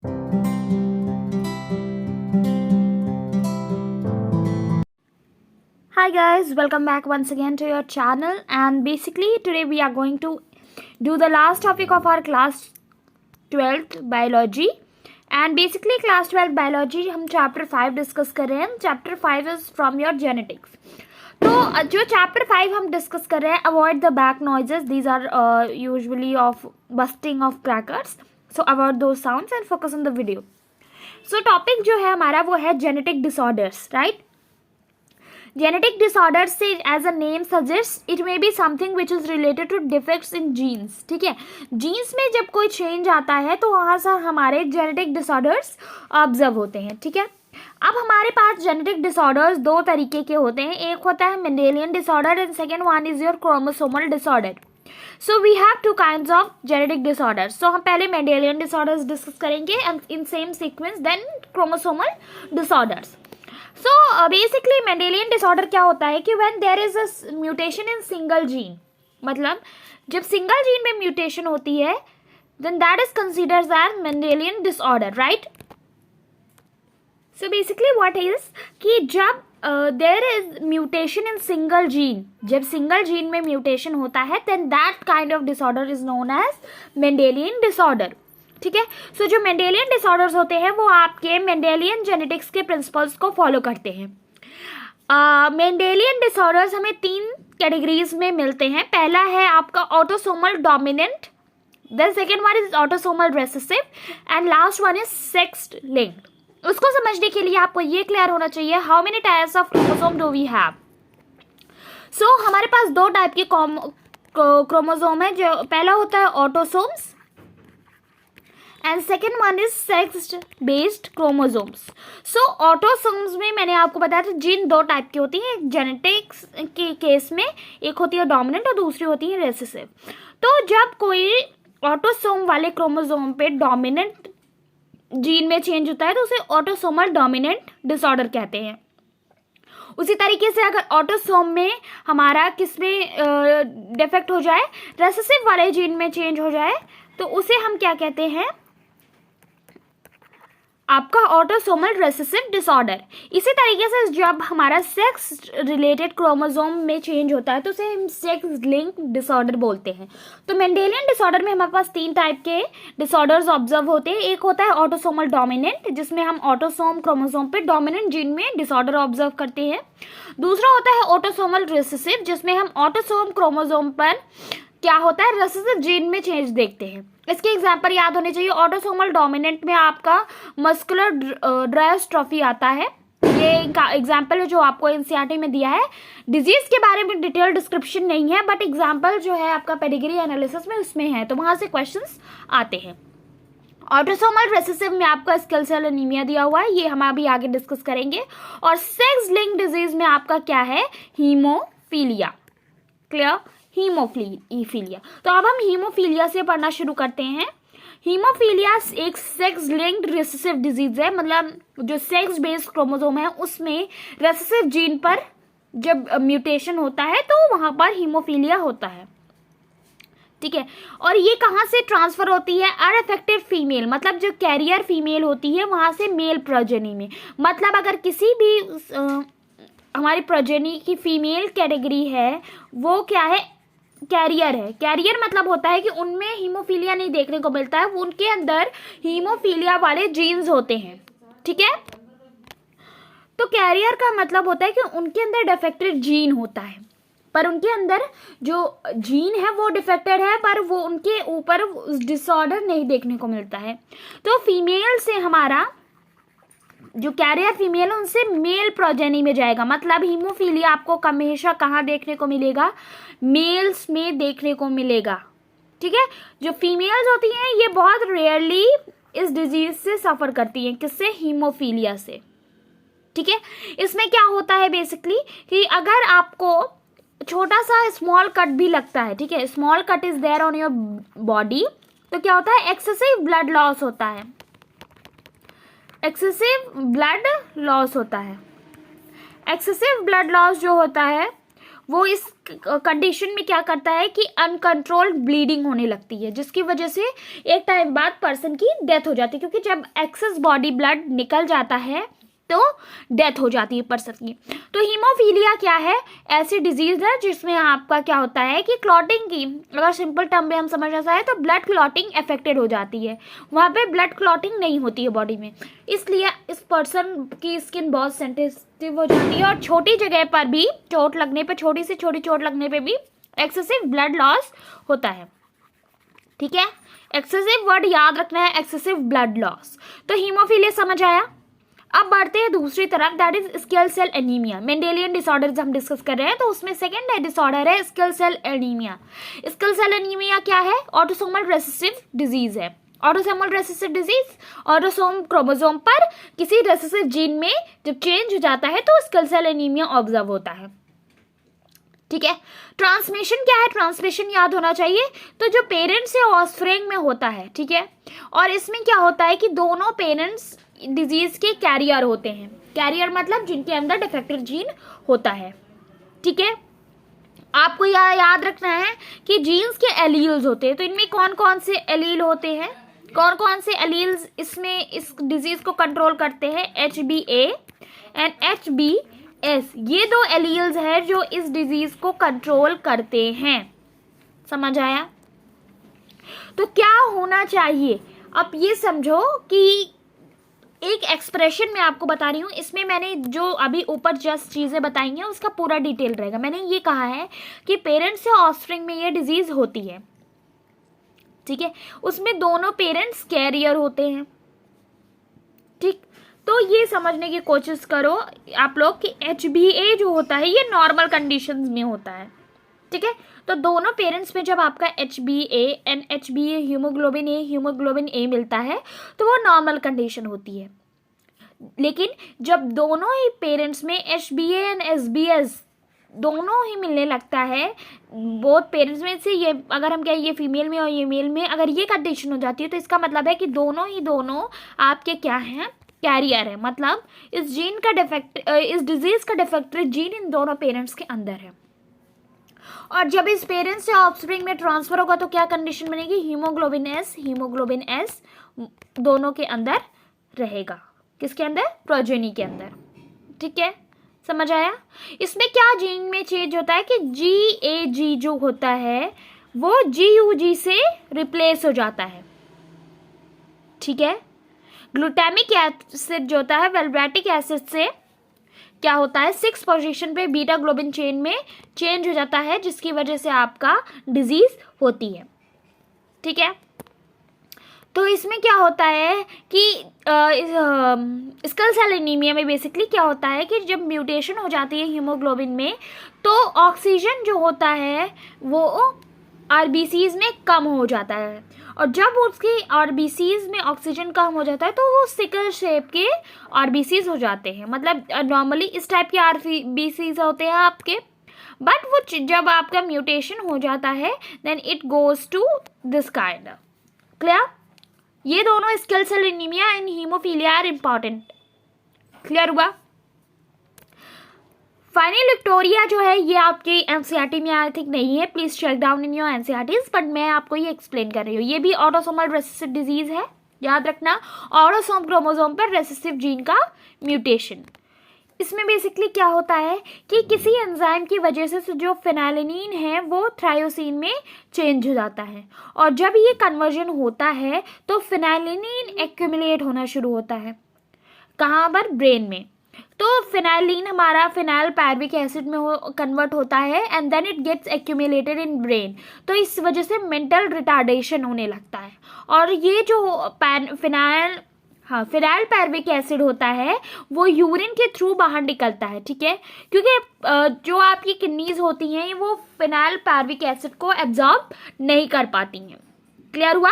Hi guys, welcome back once again to your channel, and basically today we are going to do the last topic of our class 12th biology. And basically class 12 biology हम chapter 5 discuss कर रहे हैं. Chapter 5 is from your genetics. तो जो chapter 5 हम discuss कर रहे हैं, avoid the back noises. These are usually of busting of crackers. So avoid those sounds and focus on the video. So topic जो है हमारा वो है genetic disorders, right? Genetic disorders से as a name suggests it may be something which is related to defects in genes. ठीक है, jeans में जब कोई चेंज आता है तो वहाँ से हमारे जेनेटिक डिसऑर्डर्स ऑब्जर्व होते हैं. ठीक है, अब हमारे पास जेनेटिक डिसऑर्डर्स दो तरीके के होते हैं. एक होता है Mendelian disorder and second one is your chromosomal disorder. So we have two kinds of genetic disorders. So हम पहले मेंडेलियन डिसऑर्डर्स डिस्कस करेंगे and in same sequence then chromosomal disorders. So basically Mendelian disorder क्या होता है कि when there is a mutation in single gene, मतलब जब single gene में म्यूटेशन होती है then that is considered as Mendelian disorder, right. So basically what is कि जब there is mutation in single gene, जब सिंगल जीन में mutation होता है then that kind of disorder is known as Mendelian disorder. ठीक है, सो जो Mendelian disorders होते हैं वो आपके मेंडेलियन जेनेटिक्स के प्रिंसिपल्स को फॉलो करते हैं. मेंडेलियन डिसऑर्डर्स हमें तीन कैटेगरीज में मिलते हैं. पहला है आपका autosomal dominant, then second one is autosomal recessive and last one is sex linked. उसको समझने के लिए आपको ये क्लियर होना चाहिए how many types of chromosome do we have. So हमारे पास दो टाइप के क्रोमोसोम है. जो पहला होता है autosomes and second one is sex based chromosomes. So autosomes में मैंने आपको बताया था जीन दो टाइप की होती हैं. जेनेटिक्स के केस में एक होती है डोमिनेंट और दूसरी होती है रेसेसिव. तो जब कोई ऑटोसोम वाले क्रोमोसोम पे डोमिनेंट जीन में चेंज होता है तो उसे ऑटोसोमल डोमिनेंट डिसऑर्डर कहते हैं. उसी तरीके से अगर ऑटोसोम में हमारा किसमें डिफेक्ट हो जाए, रेसेसिव वाले जीन में चेंज हो जाए, तो उसे हम क्या कहते हैं, आपका ऑटोसोमल रेसेसिव डिसऑर्डर. इसी तरीके से जब हमारा सेक्स रिलेटेड क्रोमोसोम में चेंज होता है तो उसे हम सेक्स लिंक डिसऑर्डर बोलते हैं. तो मेंडेलियन डिसऑर्डर में हमारे पास तीन टाइप के डिसऑर्डर्स ऑब्जर्व होते हैं. एक होता है ऑटोसोमल डोमिनेंट, जिसमें हम ऑटोसोम क्रोमोसोम पे डोमिनेंट जीन में डिसऑर्डर ऑब्जर्व करते हैं. दूसरा होता है ऑटोसोमल रेसेसिव, जिसमें हम ऑटोसोम क्रोमोसोम पर क्या होता है रेसेसिव जीन में चेंज देखते हैं. इसके एग्जाम्पल याद होने चाहिए. ऑटोसोमल डोमिनेंट में आपका मस्कुलर ड्रायोस्ट्रॉफी आता है. ये एग्जाम्पल है जो आपको एनसीईआरटी में दिया है. डिजीज के बारे में डिटेल डिस्क्रिप्शन नहीं है बट एग्जाम्पल जो है आपका पेडिग्री एनालिसिस में उसमें है, तो वहां से क्वेश्चंस आते हैं. ऑटोसोमल रेसेसिव में आपका स्किल सेल एनीमिया दिया हुआ है, ये हम अभी आगे डिस्कस करेंगे. और सेक्स लिंक डिजीज में आपका क्या है, हीमोफीलिया. Clear, haemophilia. तो अब हम हीमोफीलिया से पढ़ना शुरू करते हैं. हीमोफीलिया एक सेक्स लिंक्ड रेसेसिव डिजीज है, मतलब जो सेक्स बेस्ड क्रोमोसोम है उसमें रेसेसिव जीन पर जब म्यूटेशन होता है तो वहां पर हीमोफीलिया होता है. ठीक है, और ये कहाँ से ट्रांसफर होती है, अनअफेक्टेड फीमेल, मतलब जो कैरियर फीमेल होती है वहां से मेल प्रोजेनी में. मतलब अगर किसी भी हमारी प्रोजेनी की फीमेल कैटेगरी है वो क्या है, कैरियर है. कैरियर मतलब होता है कि उनमें हीमोफीलिया नहीं देखने को मिलता है, वो उनके अंदर हीमोफीलिया वाले जीन्स होते हैं. ठीक है, तो कैरियर का मतलब होता है कि उनके अंदर डिफेक्टेड जीन होता है, पर उनके अंदर जो जीन है वो डिफेक्टेड है पर वो उनके ऊपर डिसऑर्डर नहीं देखने को मिलता है. तो फीमेल से हमारा जो कैरियर फीमेल है उनसे मेल प्रोजेनी में जाएगा. मतलब हीमोफीलिया आपको हमेशा कहाँ देखने को मिलेगा, मेल्स में देखने को मिलेगा. ठीक है, जो फीमेल्स होती हैं ये बहुत रेयरली इस डिजीज से सफर करती हैं. किससे, हीमोफीलिया से. ठीक है, इसमें क्या होता है बेसिकली कि अगर आपको छोटा सा स्मॉल कट भी लगता है, ठीक है, small cut is there on your body, तो क्या होता है, एक्सेसिव ब्लड लॉस होता है. एक्सेसिव ब्लड लॉस होता है. एक्सेसिव ब्लड लॉस जो होता है वो इस कंडीशन में क्या करता है कि अनकंट्रोल्ड ब्लीडिंग होने लगती है, जिसकी वजह से एक टाइम बाद पर्सन की डेथ हो जाती है, क्योंकि जब एक्सेस बॉडी ब्लड निकल जाता है तो डेथ हो जाती है पर्सन की। तो हीमोफीलिया क्या है? ऐसी डिजीज है जिसमें आपका क्या होता है कि क्लॉटिंग की, अगर सिंपल टर्म में हम समझना चाहें तो ब्लड क्लॉटिंग अफेक्टेड हो जाती है, वहाँ पे ब्लड क्लॉटिंग नहीं होती है बॉडी में, इसलिए इस पर्सन की स्किन बहुत सेंसिटिव हो जाती है और छोटी जगह पर भी चोट लगने पर, छोटी से छोटी चोट लगने पर भी एक्सेसिव ब्लड लॉस होता है। ठीक है, एक्सेसिव वर्ड याद रखना है, एक्सेसिव ब्लड लॉस। तो हीमोफीलिया समझ आया। अब बढ़ते हैं दूसरी तरफ, that is sickle cell anaemia. Mendelian disorders हम डिस्कस कर रहे हैं, तो उसमें सेकेंड डिसऑर्डर है sickle cell anaemia. Sickle cell anaemia क्या है? ऑटोसोमल रेसेसिव डिजीज है। Autosomal recessive disease, autosome chromosome पर किसी रेसेसिव जीन में जब चेंज हो जाता है तो स्किल सेल एनीमिया ऑब्जर्व होता है। ठीक है, ट्रांसमिशन क्या है? ट्रांसमिशन याद होना चाहिए। तो जो पेरेंट्स से ऑफस्प्रिंग में होता है, ठीक है, और इसमें क्या होता है कि दोनों पेरेंट्स डिजीज के कैरियर होते हैं। कैरियर मतलब जिनके अंदर डिफेक्टिव जीन होता है। ठीक है, आपको याद रखना है कि जीन्स के एलील्स होते हैं, तो इनमें कौन कौन से एलील होते हैं, कौन कौन से एलील्स इसमें इस डिजीज को कंट्रोल करते हैं? HbA एंड HbS, ये दो एलील्स हैं जो इस डिजीज को कंट्रोल करते हैं। समझ आया? तो क्या होना चाहिए? अब ये समझो कि एक एक्सप्रेशन मैं आपको बता रही हूँ, इसमें मैंने जो अभी ऊपर जस्ट चीज़ें बताई हैं उसका पूरा डिटेल रहेगा। मैंने ये कहा है कि पेरेंट्स से ऑफस्प्रिंग में ये डिजीज होती है। ठीक है, उसमें दोनों पेरेंट्स कैरियर होते हैं। ठीक, तो ये समझने की कोशिश करो आप लोग कि HbA जो होता है ये नॉर्मल कंडीशंस में होता है। ठीक है, तो दोनों पेरेंट्स में जब आपका HbA and HbA haemoglobin A मिलता है तो वो नॉर्मल कंडीशन होती है। लेकिन जब दोनों ही पेरेंट्स में HbA एंड SBS दोनों ही मिलने लगता है, बोथ पेरेंट्स में से, ये अगर हम कहें ये फीमेल में और ये मेल में, अगर ये कंडीशन हो जाती है तो इसका मतलब है कि दोनों आपके क्या हैं? कैरियर है। मतलब इस जीन का इस डिजीज का डिफेक्टिव जीन इन दोनों पेरेंट्स के अंदर है, और जब इस पेरेंट्स से ऑफस्प्रिंग में ट्रांसफर होगा तो क्या कंडीशन बनेगी? हीमोग्लोबिन एस दोनों के अंदर रहेगा। किसके अंदर? प्रोजेनी के अंदर। ठीक है, समझ आया? इसमें क्या जीन में चेंज होता है कि GAG जो होता है वो GUG से रिप्लेस हो जाता है। ठीक है, ग्लूटामिक एसिड जो होता है वेल्वेटिक एसिड से क्या होता है? 6 पोजीशन पे बीटा ग्लोबिन चेन में चेंज हो जाता है, जिसकी वजह से आपका डिजीज होती है। ठीक है, तो इसमें क्या होता है कि स्किल सेल एनीमिया में बेसिकली क्या होता है कि जब म्यूटेशन हो जाती है हीमोग्लोबिन में तो ऑक्सीजन जो होता है वो RBCs में कम हो जाता है, और जब उसके RBCs में ऑक्सीजन कम हो जाता है तो वो सिकल शेप के RBCs हो जाते हैं। मतलब नॉर्मली इस टाइप के RBCs होते हैं आपके, बट वो जब आपका म्यूटेशन हो जाता है then it goes to this kind. Clear? ये दोनों sickle cell anaemia and haemophilia are important. Clear हुआ? फाइनिलिक्टोरिया जो है ये आपके एनसीईआरटी में आई थिंक नहीं है, please check down in your NCERTs, but मैं आपको ये एक्सप्लेन कर रही हूँ। ये भी ऑटोसोमल रेसेसिव डिजीज है, याद रखना, ऑटोसोम क्रोमोसोम पर रेसेसिव जीन का म्यूटेशन। इसमें बेसिकली क्या होता है कि किसी एंजाइम की वजह से जो फेनाइलिन है वो थ्रायोसिन में चेंज हो जाता है, और जब ये कन्वर्जन होता है तो फेनाइलिन एक्यूमुलेट होना शुरू होता है। कहाँ पर? ब्रेन में। तो फेनाइलिन हमारा फिनाइल पायरुविक एसिड में कन्वर्ट होता है and then it gets accumulated in brain. तो इस वजह से मेंटल रिटार्डेशन होने लगता है, और ये जो फिनाइल पायरुविक एसिड होता है वो यूरिन के थ्रू बाहर निकलता है। ठीक है, क्योंकि जो आपकी किडनीज होती हैं वो फिनाइल पायरुविक एसिड को एब्जॉर्ब नहीं कर पाती हैं। क्लियर हुआ?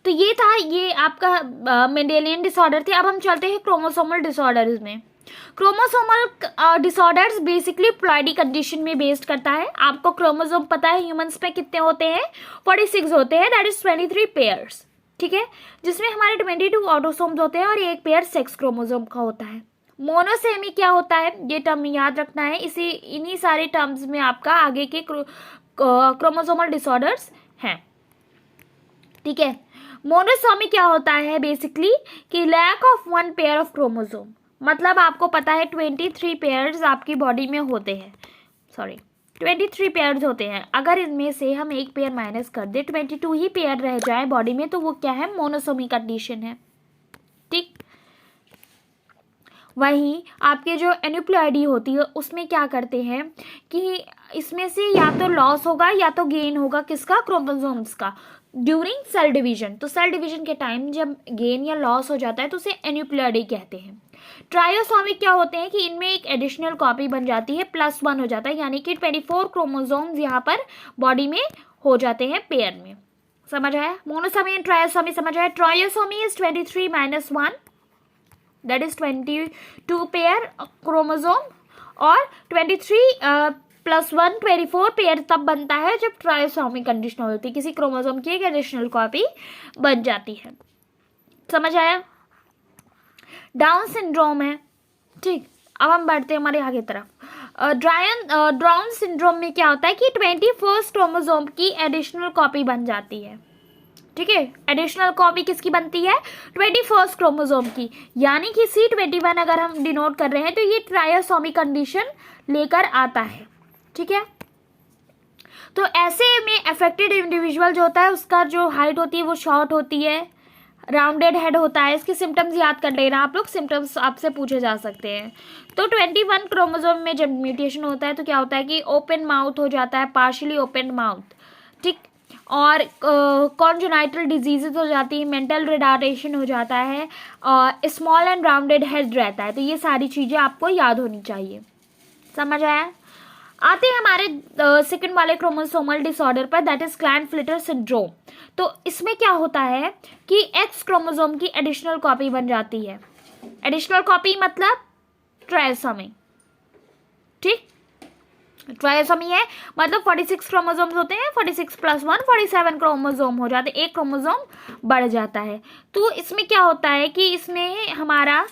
तो ये था, ये आपका मेंडेलियन डिसऑर्डर थे। अब हम चलते हैं क्रोमोसोमल डिसऑर्डर्स में। Chromosomal disorders basically ploidy condition में बेस्ड करता है। आपको क्रोमोसोम पता है ह्यूमंस में कितने होते हैं? 46 होते हैं, दैट इज 23 पेयर्स। ठीक है, जिसमें हमारे 22 ऑटोसोम्स होते हैं और एक पेयर सेक्स क्रोमोसोम का होता है। मोनोसेमी क्या होता है, ये टर्म याद रखना है। इन्हीं सारे टर्म्स में आपका आगे के क्रोमोसोमल डिसऑर्डर्स हैं, ठीक है। मोनोसोमी क्या होता है बेसिकली कि lack of one pair of chromosome, मतलब आपको पता है 23 पेयर्स आपकी बॉडी में होते हैं, 23 पेयर्स होते हैं। अगर इनमें से हम एक पेयर माइनस कर दे, 22 ही पेयर रह जाए बॉडी में, तो वो क्या है, मोनोसोमी कंडीशन है, ठीक। वहीं आपके जो एन्यूप्लॉइडी होती है उसमें क्या करते हैं कि इसमें से या तो लॉस होगा या तो गेन होगा, किसका, क्रोमोसोम्स का, ड्यूरिंग सेल डिवीजन। तो सेल डिवीजन के टाइम जब गेन या लॉस हो जाता है तो उसे एन्यूप्लॉइडी कहते हैं। ट्रायोसोमिक क्या होते हैं कि इनमें एक एडिशनल कॉपी बन जाती है, +1 हो जाता है, यानी कि 24 क्रोमोसोम्स यहाँ पर बॉडी में हो जाते हैं पेयर में। समझ आया? मोनोसोमी एंड ट्रायोसोमी समझ आया? Trisomy is 23 - 1, that is 22 pair chromosome, और 23 + 1 24 पेयर तब बनता है जब ट्रायोसोमी कंडीशन होती है, किसी क्रोमोसोम की एक एडिशनल कॉपी बन जाती है। समझ आया? डाउन सिंड्रोम है, ठीक। अब हम बढ़ते हैं हमारे आगे तरफ। डाउन सिंड्रोम में क्या होता है कि 21 क्रोमोसोम की एडिशनल कॉपी बन जाती है, ठीक है। एडिशनल कॉपी किसकी बनती है, 21 क्रोमोसोम की, यानी कि C21 अगर हम डिनोट कर रहे हैं तो ये ट्रायोसोमी कंडीशन लेकर आता है, ठीक है। तो ऐसे में अफेक्टेड इंडिविजुअल जो होता है उसका जो हाइट होती है वो शॉर्ट होती है, राउंडेड हेड होता है। इसके सिम्टम्स याद कर लेना आप लोग, सिम्टम्स आपसे पूछे जा सकते हैं। तो 21 क्रोमोसोम में जब म्यूटेशन होता है तो क्या होता है कि ओपन माउथ हो जाता है, पार्शियली ओपन माउथ, ठीक, और कॉन्जेनाइटल डिजीजेज हो जाती है, मेंटल रिटार्डेशन हो जाता है, और स्मॉल एंड राउंडेड हेड रहता है। तो ये सारी चीज़ें आपको याद होनी चाहिए। समझ आया? आते हैं हमारे सेकंड वाले क्रोमोसोमल डिसऑर्डर पर, दैट इज क्लाइनफिल्टर सिंड्रोम। तो इसमें क्या होता है कि एक्स क्रोमोसोम की एडिशनल कॉपी बन जाती है। एडिशनल कॉपी मतलब ट्रायोसोमी, ठीक। ट्रायोसोमी है मतलब 46 क्रोमोसोम्स होते हैं, 46 + 1 47 क्रोमोसोम हो जाते हैं, एक क्रोमोसोम बढ़ जाता है। तो इसमें क्या होता है कि इसमें हमारा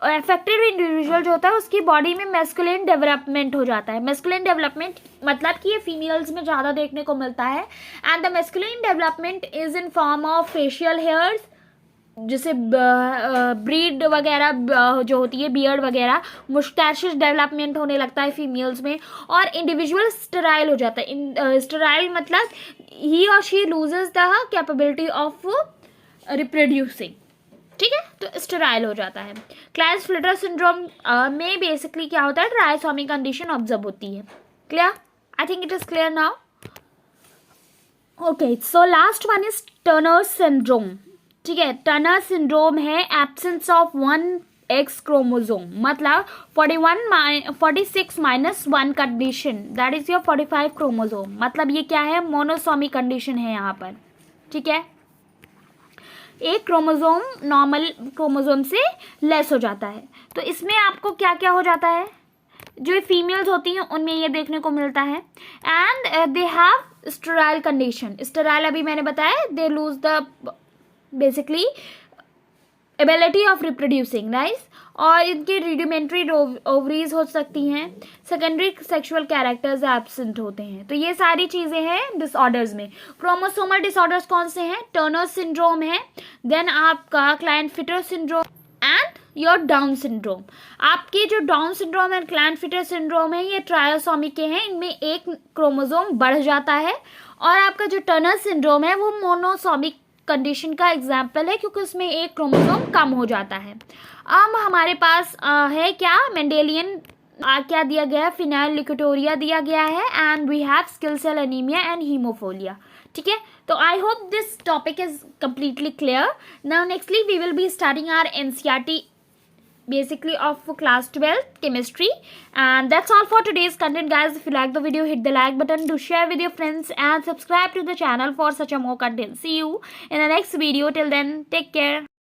अफेक्टेड इंडिविजुअल जो होता है उसकी बॉडी में मैस्कुलिन डेवलपमेंट हो जाता है। मैस्कुलिन डेवलपमेंट मतलब कि ये फीमेल्स में ज़्यादा देखने को मिलता है, and the masculine development is in form of facial hairs, जैसे ब्रीड वगैरह जो होती है, बियर्ड वगैरह, मुस्टैशेस डेवलपमेंट होने लगता है फीमेल्स में, और इंडिविजुअल स्टेराइल हो जाता है। स्टेराइल मतलब ही और she loses the capability of reproducing, ठीक है, तो स्टेराइल हो जाता है। क्लाइनफिल्टर सिंड्रोम में बेसिकली क्या होता है, ट्रायोसोमी कंडीशन ऑब्जर्व होती है। Clear? I think it is clear now. Okay, so last one is Turner syndrome, ठीक है। टर्नर सिंड्रोम है एब्सेंस ऑफ 1 X क्रोमोसोम, मतलब 46 - 1 condition, that is your 45 chromosome. मतलब ये क्या है, मोनोसोमी कंडीशन है यहाँ पर, ठीक है। एक क्रोमोसोम नॉर्मल क्रोमोसोम से लेस हो जाता है। तो इसमें आपको क्या क्या हो जाता है, जो फीमेल्स होती हैं उनमें ये देखने को मिलता है, and they have sterile condition. Sterile अभी मैंने बताया, they lose the basically ability of reproducing, right, और इनके रिडिमेंट्री ओवरीज हो सकती हैं, सेकेंडरी सेक्सुअल कैरेक्टर्स एब्सेंट होते हैं। तो ये सारी चीज़ें हैं डिसऑर्डर्स में। क्रोमोसोमल डिसऑर्डर्स कौन से हैं, टर्नर सिंड्रोम है, देन आपका Klinefelter syndrome and your Down syndrome. आपके जो Down syndrome and Klinefelter syndrome है ये ट्रायोसोमी के हैं, इनमें एक क्रोमोसोम बढ़ जाता है, और आपका जो टर्नर सिंड्रोम है वो मोनोसोमिक कंडीशन का एग्जाम्पल है, क्योंकि उसमें एक क्रोमोसोम कम हो जाता है। अब हमारे पास है क्या, मेंडेलियन क्या दिया गया है, फिनाइल ल्यूकोटोरिया दिया गया है, and we have sickle cell anaemia and haemophilia, ठीक है। तो I hope this topic is completely clear. Now nextly we will be starting our NCERT basically of class 12 chemistry, and that's all for today's content guys. If you like the video, hit the like button, do share with your friends and subscribe to the channel for such a more content. See you in the next video. Till then, take care.